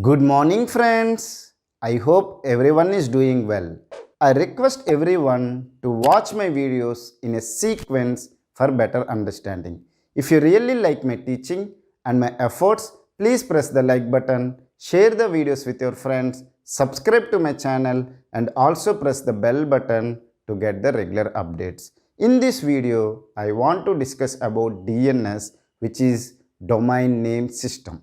Good morning, friends. I hope everyone is doing well. I request everyone to watch my videos in a sequence for better understanding. If you really like my teaching and my efforts, please press the like button, share the videos with your friends, subscribe to my channel, and also press the bell button to get the regular updates. In this video, I want to discuss about DNS, which is Domain Name System.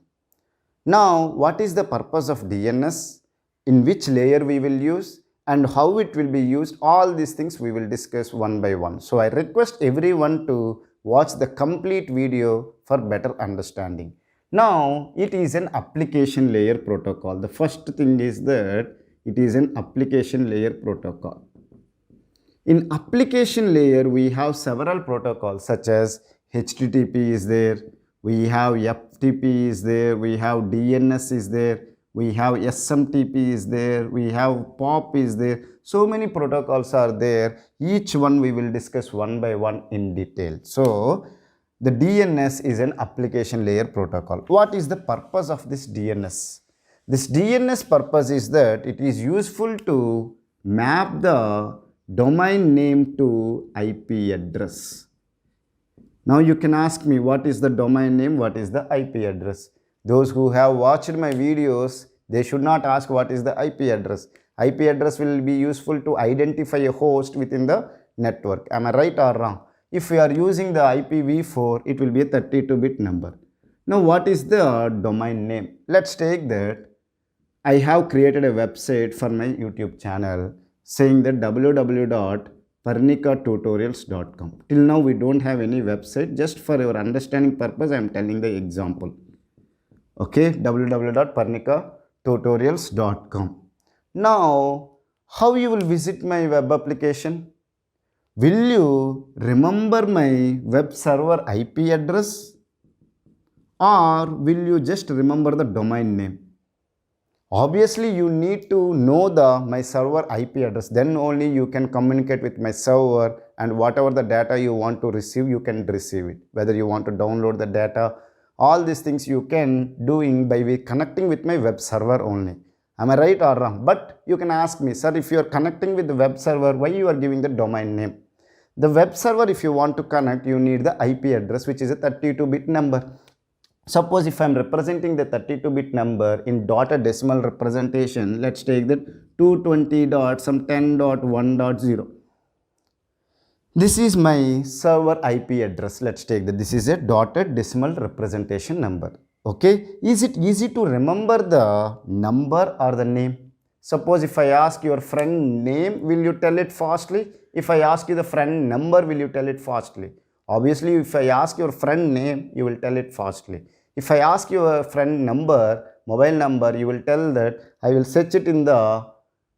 Now, what is the purpose of DNS? In which layer we will use and how it will be used? All these things we will discuss one by one. So, I request everyone to watch the complete video for better understanding. Now, it is an application layer protocol. The first thing is that it is an application layer protocol. In application layer, we have several protocols such as HTTP is there, we have FTP is there, we have DNS is there, we have SMTP is there, we have POP is there. So many protocols are there. Each one we will discuss one by one in detail. So, the DNS is an application layer protocol. What is the purpose of this DNS? This DNS purpose is that it is useful to map the domain name to IP address. Now you can ask me, what is the domain name, what is the IP address? Those who have watched my videos, they should not ask what is the IP address. IP address will be useful to identify a host within the network. Am I right or wrong? If we are using the IPv4, it will be a 32-bit number. Now what is the domain name? Let's take that. I have created a website for my YouTube channel saying that www.parnikatutorials.com. Till now we don't have any website. Just for your understanding purpose, I am telling the example. Okay, www.parnikatutorials.com. Now, how you will visit my web application? Will you remember my web server IP address? Or will you just remember the domain name? Obviously, you need to know my server IP address. Then only you can communicate with my server, and whatever the data you want to receive, you can receive it. Whether you want to download the data, all these things you can doing by connecting with my web server only. Am I right or wrong? But you can ask me, sir, if you are connecting with the web server, why you are giving the domain name? The web server, if you want to connect, you need the IP address, which is a 32-bit number. Suppose if I am representing the 32-bit number in dotted decimal representation, let's take that 220.10.1.0. This is my server IP address. Let's take that. This is a dotted decimal representation number. Okay. Is it easy to remember the number or the name? Suppose if I ask your friend name, will you tell it fastly? If I ask you the friend number, will you tell it fastly? Obviously, if I ask your friend name, you will tell it fastly. If I ask your friend number, mobile number, you will tell that I will search it in the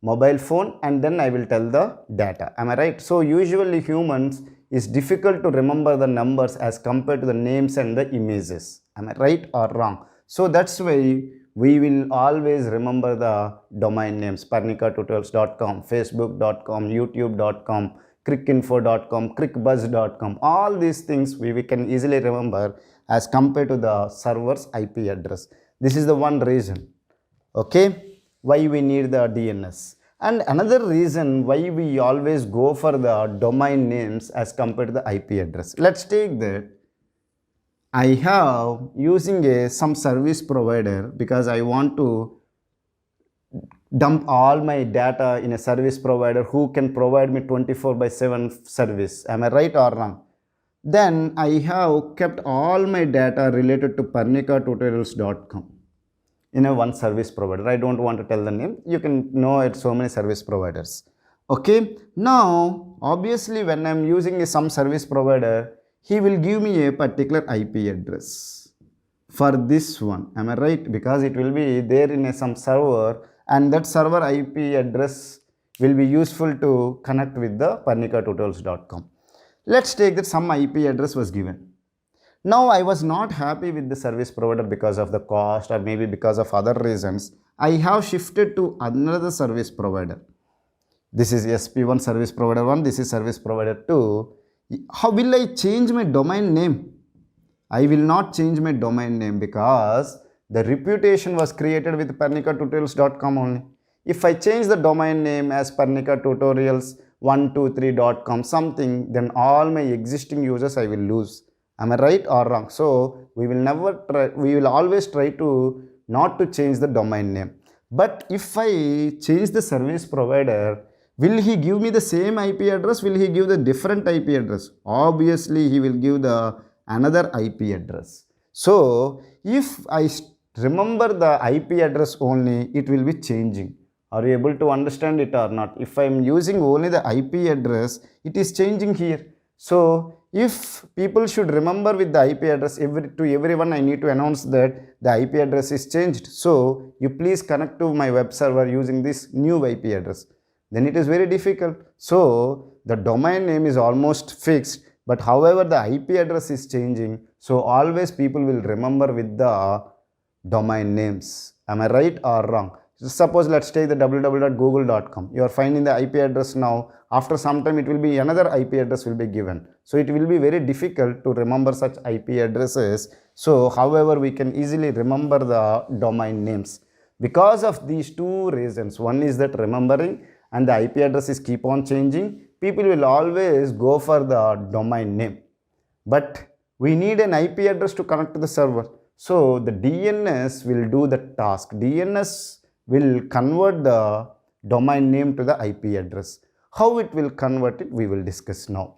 mobile phone and then I will tell the data. Am I right? So usually humans is difficult to remember the numbers as compared to the names and the images. Am I right or wrong? So that's why we will always remember the domain names: parnikatutorials.com, facebook.com, youtube.com, crickinfo.com, crickbuzz.com. All these things we can easily remember as compared to the server's IP address. This is the one reason, okay, why we need the DNS. And another reason why we always go for the domain names as compared to the IP address. Let's take that. I have using some service provider because I want to dump all my data in a service provider who can provide me 24/7 service. Am I right or wrong? Then I have kept all my data related to parnikatutorials.com in a one service provider. I don't want to tell the name. You can know it, so many service providers. Okay. Now, obviously, when I'm using some service provider, he will give me a particular IP address for this one. Am I right? Because it will be there in some server, and that server IP address will be useful to connect with the parnikatutorials.com. Let's take that some IP address was given. Now I was not happy with the service provider because of the cost or maybe because of other reasons. I have shifted to another service provider. This is SP1 service provider 1, this is service provider 2. How will I change my domain name? I will not change my domain name because The reputation was created with parnikatutorials.com only. If I change the domain name as parnikatutorials123.com something, then all my existing users I will lose. Am I right or wrong? So we will always try to not to change the domain name. But if I change the service provider, will he give me the same IP address? Will he give the different IP address? Obviously, he will give the another IP address. So if I remember the IP address only, it will be changing. Are you able to understand it or not? If I am using only the IP address, it is changing here. So if people should remember with the IP address, to everyone I need to announce that the IP address is changed. So you please connect to my web server using this new IP address. Then it is very difficult. So the domain name is almost fixed, but however the IP address is changing. So always people will remember with the domain names. Am I right or wrong? Suppose let's take the www.google.com. You are finding the IP address now. After some time it will be another IP address will be given. So it will be very difficult to remember such IP addresses. So however we can easily remember the domain names. Because of these two reasons, one is that remembering and the IP address is keep on changing, people will always go for the domain name. But we need an IP address to connect to the server. So the DNS will do the task. DNS will convert the domain name to the IP address. How it will convert it, we will discuss now.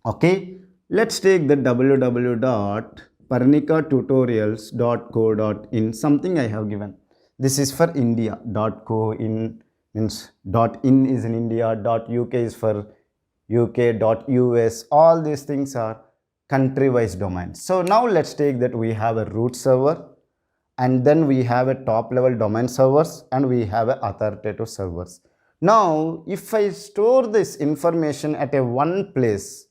Okay, let's take the www.parnikatutorials.co.in, something I have given. This is for India. .co in means .in is in India, .uk is for UK, .us. All these things are country-wise domains. So now let's take that we have a root server, and then we have a top level domain servers, and we have a authoritative servers. Now if I store this information at a one place,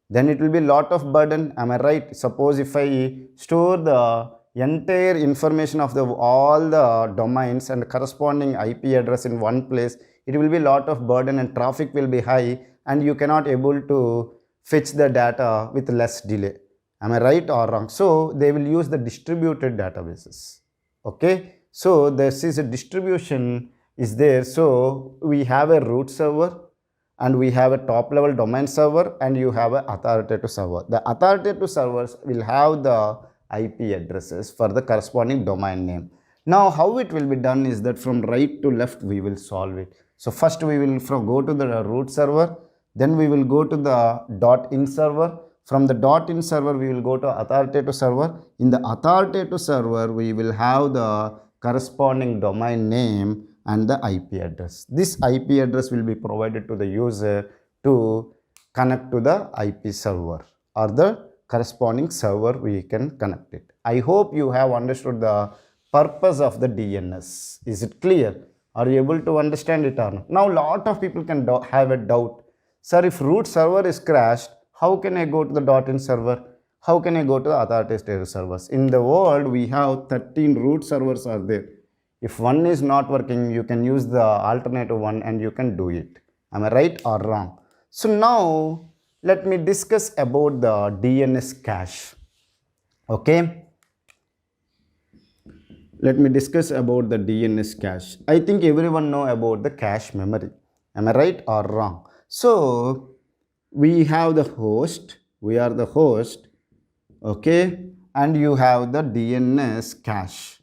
then it will be lot of burden. Am I right? Suppose if I store the entire information of all the domains and corresponding IP address in one place, it will be lot of burden and traffic will be high, and you cannot able to fetch the data with less delay. Am I right or wrong? So they will use the distributed databases. Okay, so this is a distribution is there. So we have a root server, and we have a top level domain server, and you have an authoritative server. The authoritative servers will have the IP addresses for the corresponding domain name. Now how it will be done is that from right to left we will solve it. So first we will go to the root server, then we will go to the .in server. From the .in server we will go to authoritative server. In the authoritative server we will have the corresponding domain name and the IP address. This IP address will be provided to the user to connect to the IP server or the corresponding server we can connect it. I hope you have understood the purpose of the DNS. Is it clear? Are you able to understand it or not? Now lot of people can have a doubt. Sir, if root server is crashed, how can I go to the .in server? How can I go to the authoritative servers? In the world we have 13 root servers are there. If one is not working, you can use the alternative one and you can do it. Am I right or wrong? So now let me discuss about the DNS cache. Okay. Let me discuss about the DNS cache. I think everyone know about the cache memory. Am I right or wrong? So we have the host. We are the host. Okay. And you have the DNS cache.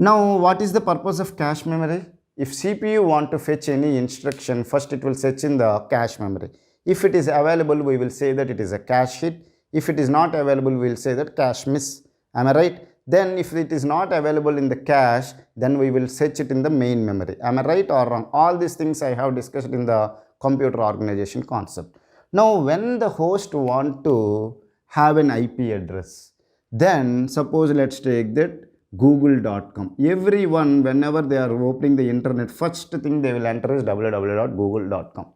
Now, what is the purpose of cache memory? If CPU want to fetch any instruction, first it will search in the cache memory. If it is available, we will say that it is a cache hit. If it is not available, we will say that cache miss. Am I right? Then if it is not available in the cache, then we will search it in the main memory. Am I right or wrong? All these things I have discussed in the computer organization concept. Now, when the host want to have an IP address, then suppose let's take that google.com. Everyone, whenever they are opening the internet, first thing they will enter is www.google.com.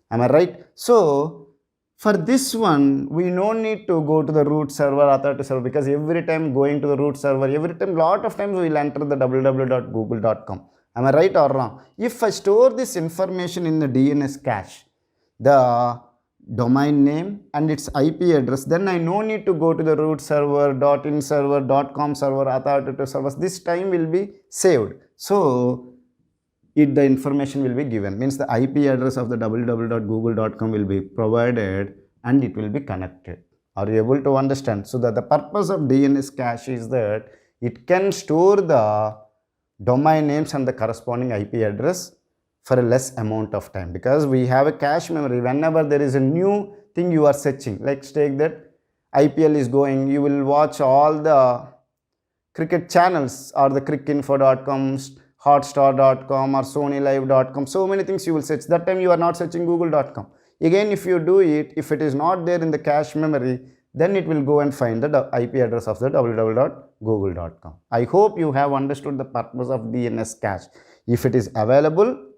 Am I right? So for this one, we no need to go to the root server, authoritative server, because every time going to the root server, every time, lot of times we will enter the www.google.com. Am I right or wrong? If I store this information in the DNS cache, the domain name and its IP address, then I no need to go to the root server, .in server, .com server, authoritative servers. This time will be saved. So the information will be given, means the IP address of the www.google.com will be provided and it will be connected. Are you able to understand? So that the purpose of DNS cache is that it can store the domain names and the corresponding IP address for a less amount of time, because we have a cache memory. Whenever there is a new thing you are searching, like take that IPL is going, you will watch all the cricket channels or the crickinfo.com, hotstar.com or sonylive.com, so many things you will search. That time you are not searching google.com. Again, if you do it, if it is not there in the cache memory, then it will go and find the IP address of the www.google.com. I hope you have understood the purpose of DNS cache. If it is available,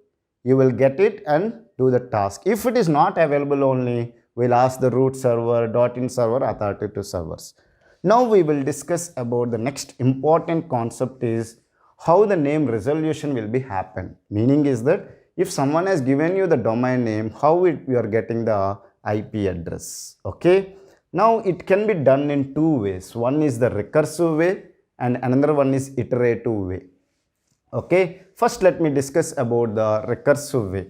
you will get it and do the task. If it is not available only, we'll ask the root server, .in server, authoritative servers. Now we will discuss about the next important concept is how the name resolution will be happen. Meaning is that if someone has given you the domain name, how you are getting the IP address. Okay. Now it can be done in two ways. One is the recursive way and another one is iterative way. Okay, first let me discuss about the recursive way.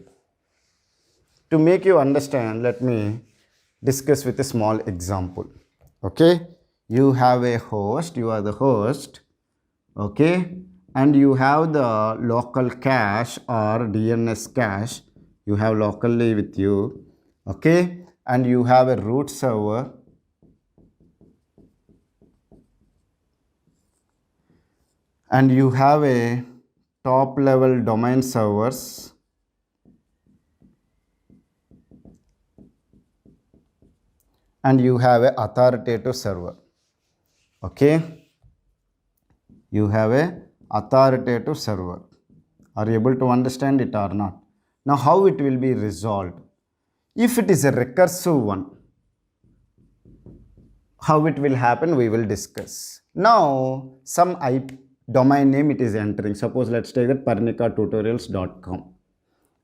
To make you understand, let me discuss with a small example. Okay, you have a host, you are the host, okay, and you have the local cache or DNS cache, you have locally with you, okay, and you have a root server, and you have a top level domain servers, and you have a authoritative server. Okay, you have a authoritative server. Are you able to understand it or not? Now how it will be resolved? If it is a recursive one, how it will happen we will discuss. Now some domain name it is entering. Suppose let's take that parnikatutorials.com.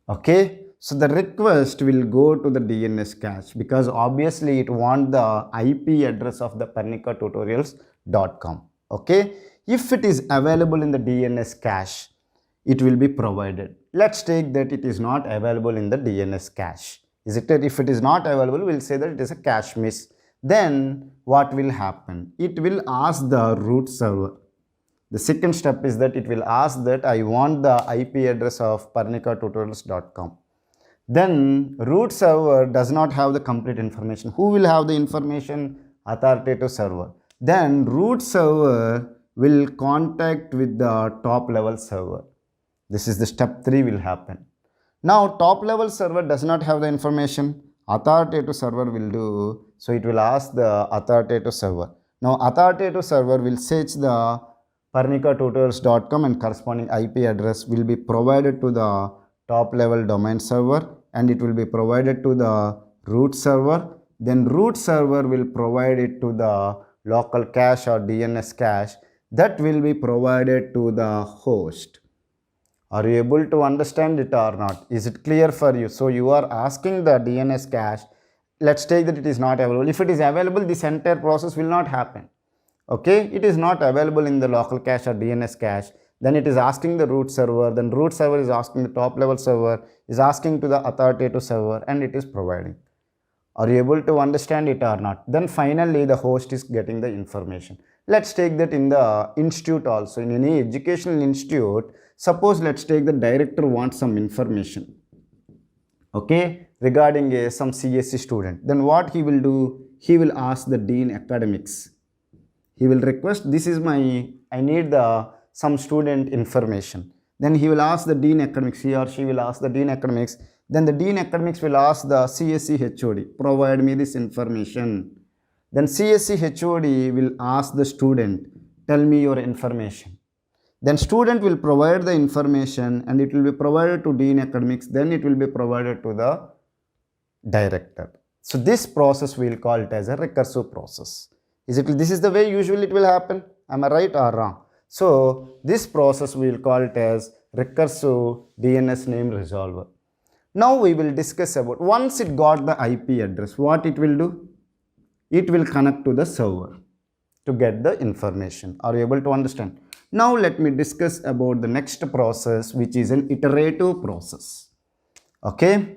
Okay, so the request will go to the DNS cache because obviously it wants the IP address of the parnikatutorials.com. Okay, if it is available in the DNS cache, it will be provided. Let's take that it is not available in the DNS cache. Is it? If it is not available, we'll say that it is a cache miss. Then what will happen? It will ask the root server. The second step is that it will ask that I want the IP address of parnikatutorials.com. Then root server does not have the complete information. Who will have the information? Authoritative server. Then root server will contact with the top level server. This is the step 3 will happen. Now top level server does not have the information. Authoritative server will do. So it will ask the authoritative server. Now authoritative server will search the parnikatutorials.com and corresponding IP address will be provided to the top level domain server and it will be provided to the root server. Then root server will provide it to the local cache or DNS cache that will be provided to the host. Are you able to understand it or not? Is it clear for you? So you are asking the DNS cache. Let's take that it is not available. If it is available, this entire process will not happen. Okay, it is not available in the local cache or DNS cache. Then it is asking the root server. Then root server is asking the top level server, is asking to the authoritative server, and it is providing. Are you able to understand it or not? Then finally the host is getting the information. Let's take that in the institute also. In any educational institute, suppose let's take the director wants some information, okay, regarding some CSC student. Then what he will do? He will ask the dean academics. He will request, this is I need some student information. Then he will ask the dean academics, he or she will ask the dean academics. Then the dean academics will ask the CSC HOD, provide me this information. Then CSC HOD will ask the student, tell me your information. Then student will provide the information and it will be provided to dean academics. Then it will be provided to the director. So this process we will call it as a recursive process. This is the way usually it will happen. Am I right or wrong? So this process we will call it as recursive DNS name resolver. Now we will discuss about, once it got the IP address, what it will do? It will connect to the server to get the information. Are you able to understand? Now let me discuss about the next process, which is an iterative process. Okay,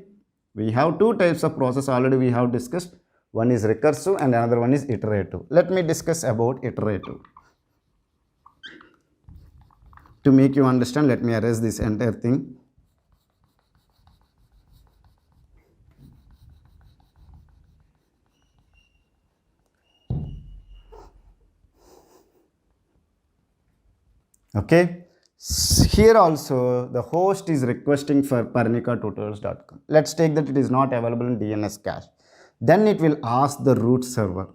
we have two types of process already we have discussed. One is recursive and another one is iterative. Let me discuss about iterative. To make you understand, let me erase this entire thing. Okay, here also the host is requesting for parnikatutorials.com. Let's take that it is not available in DNS cache. Then it will ask the root server.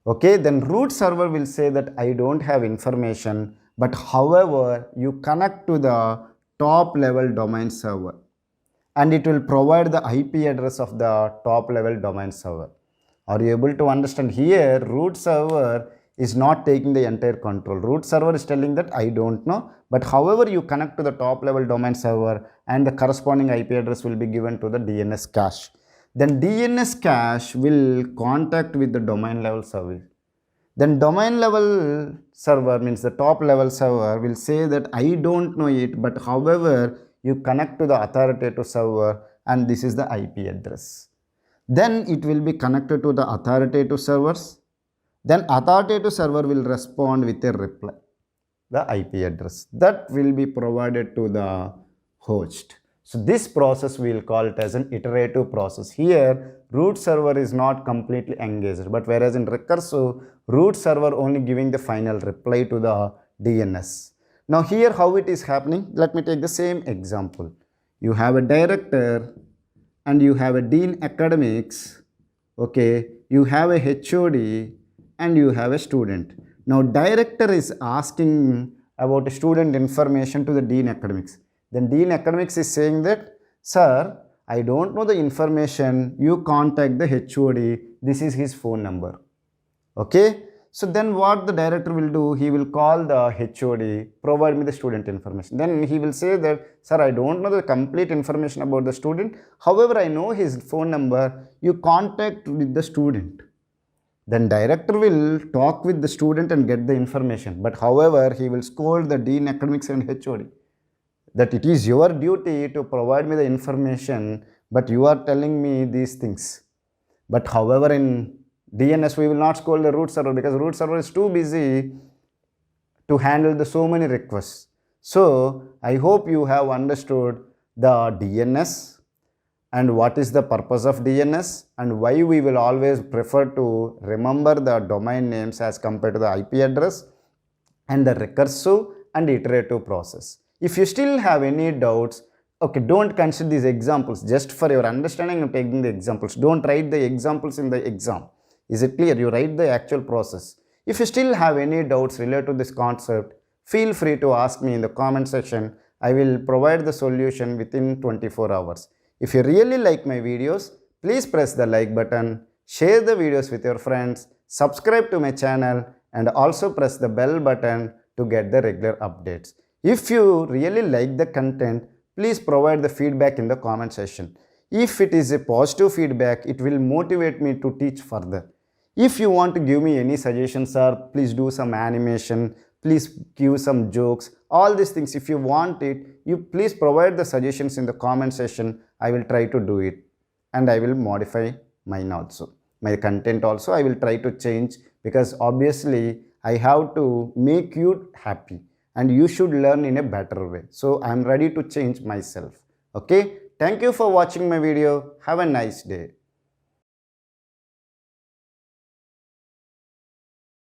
Okay, then root server will say that I don't have information, but however you connect to the top level domain server and it will provide the IP address of the top level domain server. Are you able to understand? Here root server is not taking the entire control. Root server is telling that I don't know, but however you connect to the top level domain server and the corresponding IP address will be given to the DNS cache. Then DNS cache will contact with the domain level service. Then domain level server means the top level server will say that I don't know it, but however you connect to the authoritative server and this is the IP address. Then it will be connected to the authoritative servers. Then authoritative server will respond with a reply, the IP address that will be provided to the host. So this process we will call it as an iterative process. Here root server is not completely engaged, but whereas in recursive, root server only giving the final reply to the DNS. Now here how it is happening, let me take the same example. You have a director and you have a dean academics, okay, you have a HOD and you have a student. Now director is asking about student information to the dean academics. Then dean academics is saying that, sir, I don't know the information, you contact the HOD, this is his phone number. Okay, so then what the director will do, he will call the HOD, provide me the student information. Then he will say that, sir, I don't know the complete information about the student, however I know his phone number, you contact with the student. Then director will talk with the student and get the information, but however he will scold the dean academics and HOD that it is your duty to provide me the information, but you are telling me these things. But however in DNS we will not scold the root server because root server is too busy to handle the so many requests. So I hope you have understood the DNS and what is the purpose of DNS and why we will always prefer to remember the domain names as compared to the IP address, and the recursive and iterative process. If you still have any doubts, okay, don't consider these examples. Just for your understanding, I'm taking the examples. Don't write the examples in the exam. Is it clear? You write the actual process. If you still have any doubts related to this concept, feel free to ask me in the comment section. I will provide the solution within 24 hours. If you really like my videos, please press the like button, share the videos with your friends, subscribe to my channel, and also press the bell button to get the regular updates. If you really like the content, please provide the feedback in the comment section. If it is a positive feedback, it will motivate me to teach further. If you want to give me any suggestions, or please do some animation, please give some jokes, all these things, if you want it, you please provide the suggestions in the comment section. I will try to do it and I will modify mine also. My content also I will try to change, because obviously I have to make you happy and you should learn in a better way. So I am ready to change myself. Okay, thank you for watching my video. Have a nice day.